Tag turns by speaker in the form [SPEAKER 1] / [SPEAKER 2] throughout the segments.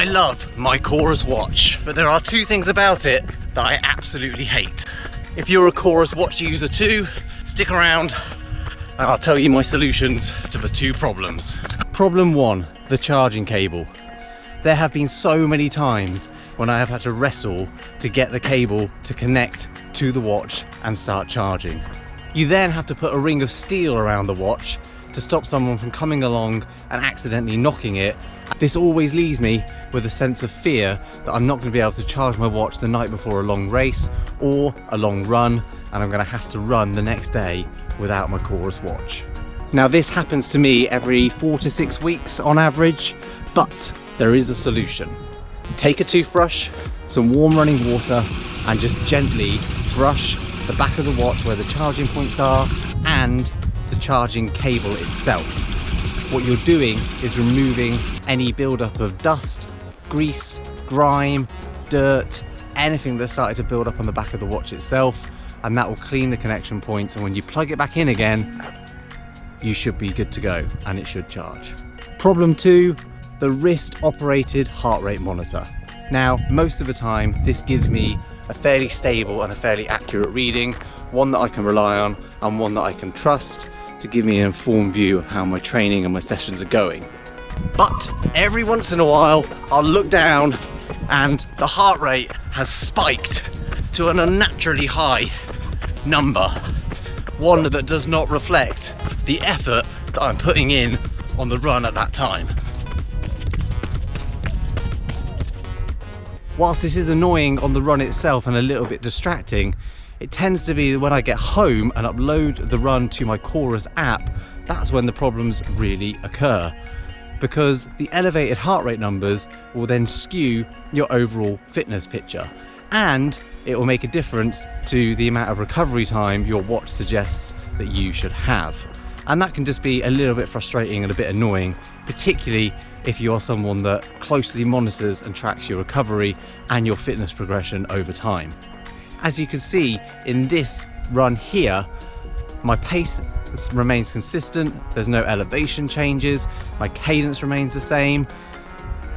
[SPEAKER 1] I love my Coros watch, but there are two things about it that I absolutely hate. If you're a Coros watch user too, stick around and I'll tell you my solutions to the two problems. Problem one, the charging cable. There have been so many times when I have had to wrestle to get the cable to connect to the watch and start charging. You then have to put a ring of steel around the watch to stop someone from coming along and accidentally knocking it. This always leaves me with a sense of fear that I'm not going to be able to charge my watch the night before a long race or a long run, and I'm going to have to run the next day without my Coros watch. Now this happens to me every 4 to 6 weeks on average, but there is a solution. Take a toothbrush, some warm running water, and just gently brush the back of the watch where the charging points are and the charging cable itself. What you're doing is removing any buildup of dust, grease, grime, dirt, anything that started to build up on the back of the watch itself, and that will clean the connection points, and when you plug it back in again, you should be good to go and it should charge. Problem two, the wrist operated heart rate monitor. Now, most of the time this gives me a fairly stable and a fairly accurate reading, one that I can rely on and one that I can trust to give me an informed view of how my training and my sessions are going. But every once in a while I'll look down and the heart rate has spiked to an unnaturally high number, one that does not reflect the effort that I'm putting in on the run at that time. Whilst this is annoying on the run itself and a little bit distracting, it tends to be when I get home and upload the run to my Coros app, that's when the problems really occur. Because the elevated heart rate numbers will then skew your overall fitness picture, and it will make a difference to the amount of recovery time your watch suggests that you should have. And that can just be a little bit frustrating and a bit annoying, particularly if you are someone that closely monitors and tracks your recovery and your fitness progression over time. As you can see in this run here, my pace remains consistent, there's no elevation changes, my cadence remains the same,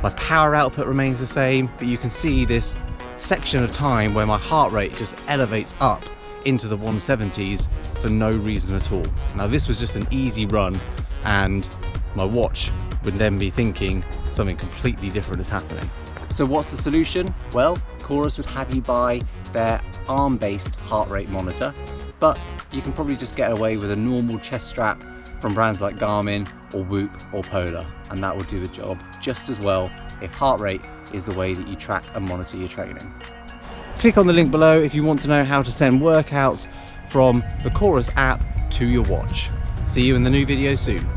[SPEAKER 1] my power output remains the same, but you can see this section of time where my heart rate just elevates up into the 170s for no reason at all. Now this was just an easy run and my watch would then be thinking something completely different is happening. So what's the solution? Well, Coros would have you buy their arm-based heart rate monitor, but you can probably just get away with a normal chest strap from brands like Garmin or Whoop or Polar, and that will do the job just as well if heart rate is the way that you track and monitor your training. Click on the link below if you want to know how to send workouts from the Coros app to your watch. See you in the new video soon.